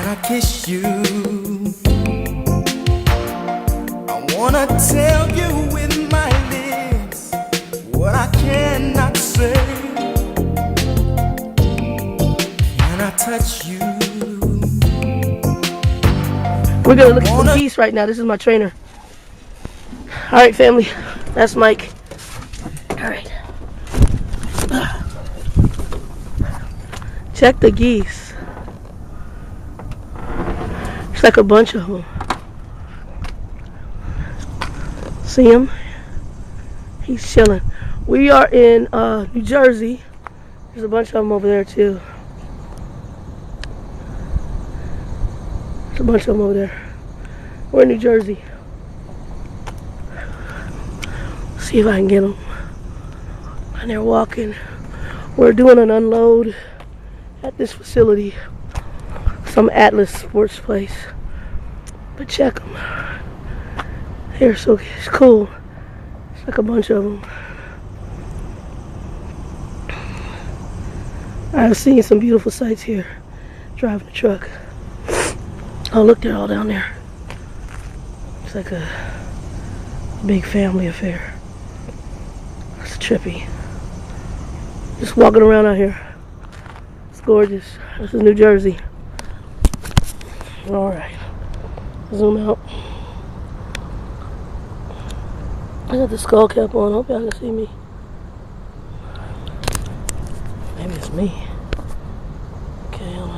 I kiss you, I wanna tell you with my lips what I cannot say. Can I touch you? We're gonna look at some geese right now. This is my trainer. All right, family. That's Mike. All right. Check the geese. It's like a bunch of them. See him? He's chilling. We are in New Jersey. There's a bunch of them over there too. There's a bunch of them over there. We're in New Jersey. See if I can get them. And they're walking. We're doing an unload at this facility. Some Atlas sports place. But check them. They're so it's cool. It's like a bunch of them. I've seen some beautiful sights here. Driving the truck. Oh, look, they're all down there. It's like a big family affair. It's trippy. Just walking around out here. It's gorgeous. This is New Jersey. Alright. Zoom out. I got the skull cap on. Hope y'all can see me. Maybe it's me. Okay, hold on.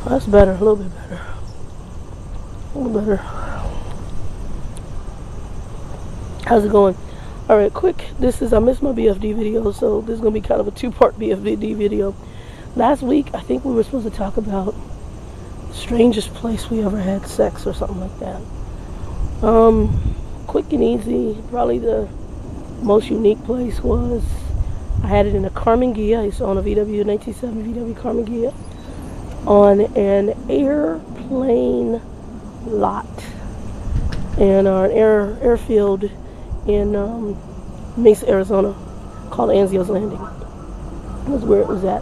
Oh, that's better. A little bit better. A little better. How's it going? Alright, quick. I missed my BFD video, so this is going to be kind of a two-part BFD video. Last week, I think we were supposed to talk about the strangest place we ever had sex or something like that. Quick and easy. Probably the most unique place was I had it in a Karmann Ghia. I used to own a VW 1970 VW Karmann Ghia on an airplane lot and an airfield in Mesa, Arizona, called Anzio's Landing. It was where it was at.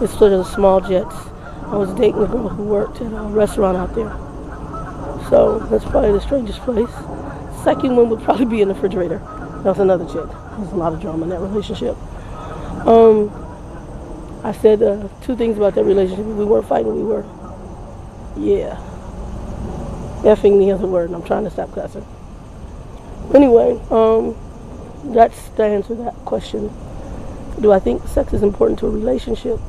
It's sort of small jets. I was dating a girl who worked at a restaurant out there. So that's probably the strangest place. Second one would probably be in the refrigerator. That was another chick. There's a lot of drama in that relationship. I said two things about that relationship. We weren't fighting, we were. Yeah. Effing the other word, and I'm trying to stop cussing. Anyway, that's the answer to that question. Do I think sex is important to a relationship?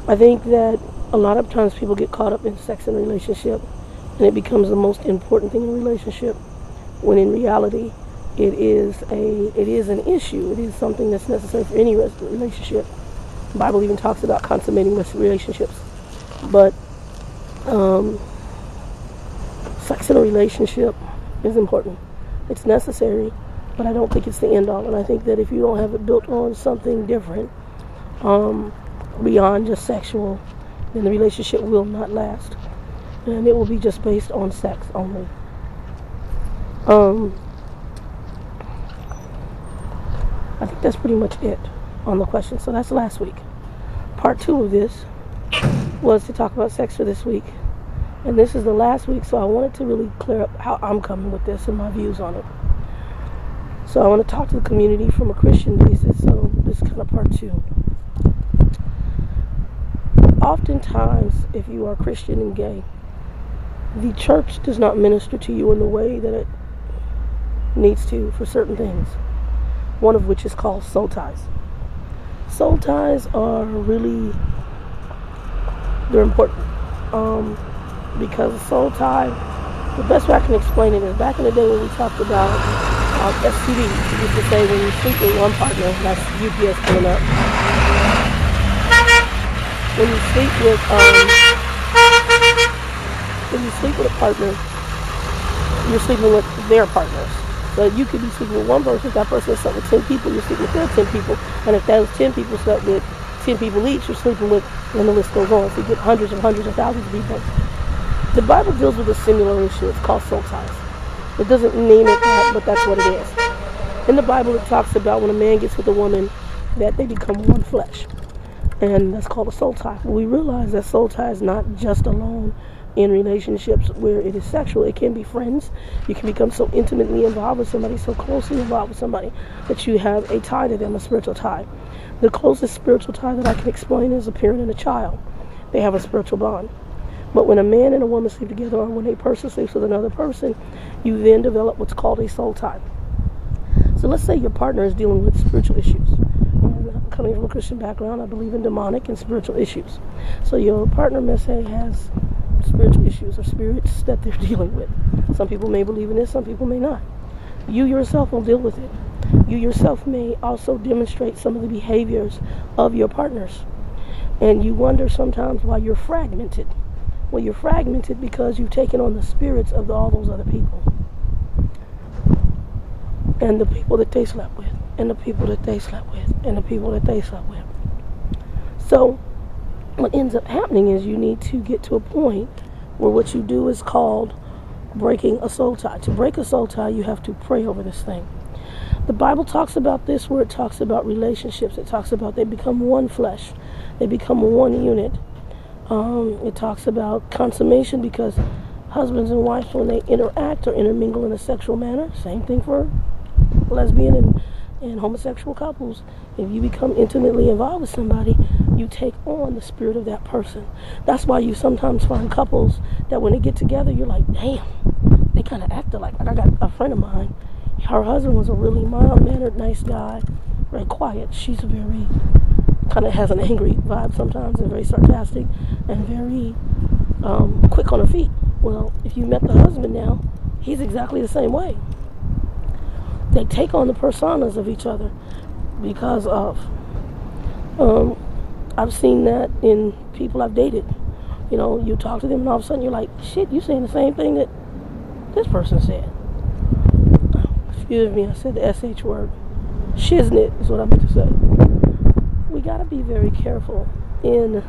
I think that a lot of times people get caught up in sex in a relationship and it becomes the most important thing in a relationship, when in reality it is an issue. It is something that's necessary for any relationship. The Bible even talks about consummating relationships. But sex in a relationship is important. It's necessary, but I don't think it's the end all. And I think that if you don't have it built on something different, beyond just sexual, then the relationship will not last. And it will be just based on sex only. I think that's pretty much it on the question. So that's last week. Part 2 of this was to talk about sex for this week. And this is the last week, so I wanted to really clear up how I'm coming with this and my views on it. So I want to talk to the community from a Christian basis, so this is kind of part 2. Oftentimes, if you are Christian and gay, the church does not minister to you in the way that it needs to for certain things. One of which is called soul ties. Soul ties are really, they're important. Because a soul tie, the best way I can explain it is back in the day when we talked about STD, we used to say when you sleep with one partner, that's UPS coming up. When you sleep with a partner, you're sleeping with their partners. So you could be sleeping with one person, if that person is slept with 10 people, you're sleeping with their 10 people. And if those 10 people slept with 10 people each, you're sleeping with, and the list goes on. So you get hundreds and hundreds of thousands of people. The Bible deals with a similar issue. It's called soul ties. It doesn't name it that, but that's what it is. In the Bible, it talks about when a man gets with a woman that they become one flesh. And that's called a soul tie. We realize that soul tie is not just alone in relationships where it is sexual. It can be friends. You can become so intimately involved with somebody, so closely involved with somebody, that you have a tie to them, a spiritual tie. The closest spiritual tie that I can explain is a parent and a child. They have a spiritual bond. But when a man and a woman sleep together, or when a person sleeps with another person, you then develop what's called a soul tie. So let's say your partner is dealing with spiritual issues. And coming from a Christian background, I believe in demonic and spiritual issues. So your partner, may say, has spiritual issues or spirits that they're dealing with. Some people may believe in this, some people may not. You yourself will deal with it. You yourself may also demonstrate some of the behaviors of your partners. And you wonder sometimes why you're fragmented. Well, you're fragmented because you've taken on the spirits of all those other people. And the people that they slept with, and the people that they slept with, and the people that they slept with. So what ends up happening is you need to get to a point where what you do is called breaking a soul tie. To break a soul tie, you have to pray over this thing. The Bible talks about this where it talks about relationships. It talks about they become one flesh. They become one unit. It talks about consummation because husbands and wives, when they interact or intermingle in a sexual manner, same thing for lesbian and homosexual couples. If you become intimately involved with somebody, you take on the spirit of that person. That's why you sometimes find couples that when they get together, you're like, damn, they kind of act alike. Like I got a friend of mine, her husband was a really mild-mannered, nice guy, very quiet. She's very, kind of has an angry vibe sometimes and very sarcastic and very quick on her feet. Well, if you met the husband now, he's exactly the same way. They take on the personas of each other because of, I've seen that in people I've dated. You know, you talk to them and all of a sudden you're like, shit, you saying the same thing that this person said. Excuse me, I said the SH word. Shiznit is what I meant to say. We got to be very careful in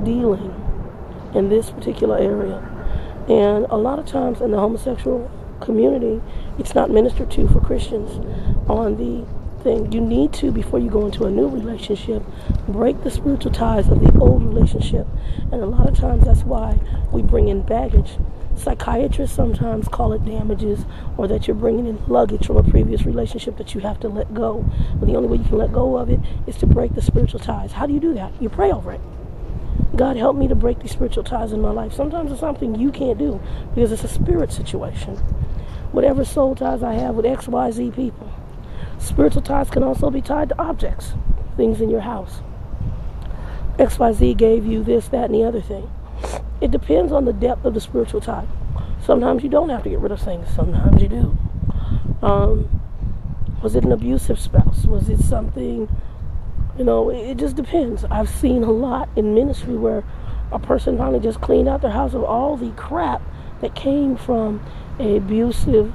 dealing in this particular area. And a lot of times in the homosexual community, it's not ministered to for Christians on the thing. You need to, before you go into a new relationship, break the spiritual ties of the old relationship. And a lot of times that's why we bring in baggage. Psychiatrists sometimes call it damages, or that you're bringing in luggage from a previous relationship that you have to let go. But the only way you can let go of it is to break the spiritual ties. How do you do that? You pray over it. God, help me to break these spiritual ties in my life. Sometimes it's something you can't do because it's a spirit situation. Whatever soul ties I have with XYZ people. Spiritual ties can also be tied to objects, things in your house. XYZ gave you this, that, and the other thing. It depends on the depth of the spiritual tie. Sometimes you don't have to get rid of things. Sometimes you do. Was it an abusive spouse? Was it something, you know, it just depends. I've seen a lot in ministry where a person finally just cleaned out their house of all the crap that came from an abusive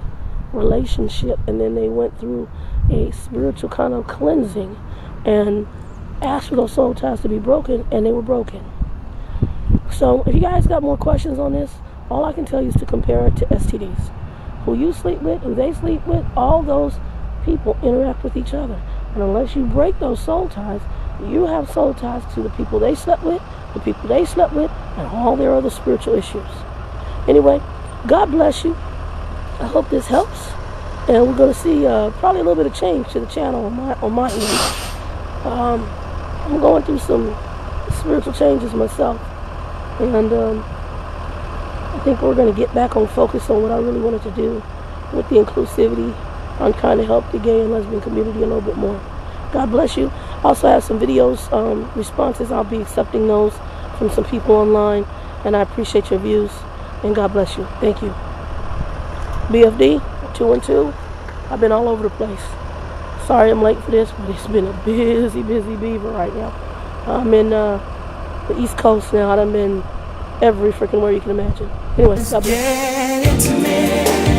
relationship, and then they went through a spiritual kind of cleansing and asked for those soul ties to be broken, and they were broken. So if you guys got more questions on this, all I can tell you is to compare it to STDs. Who you sleep with, who they sleep with, all those people interact with each other. And unless you break those soul ties, you have soul ties to the people they slept with, the people they slept with, and all their other spiritual issues. Anyway, God bless you. I hope this helps. And we're going to see probably a little bit of change to the channel on my end. I'm going through some spiritual changes myself. And I think we're going to get back on focus on what I really wanted to do with the inclusivity on trying to help the gay and lesbian community a little bit more. God bless you. I also have some videos, responses. I'll be accepting those from some people online. And I appreciate your views. And God bless you. Thank you. BFD 2 and 2. I've been all over the place. Sorry I'm late for this, but it's been a busy beaver right now. I'm in the East Coast now. I've been every freaking where you can imagine. Anyway, God bless. Get intimate.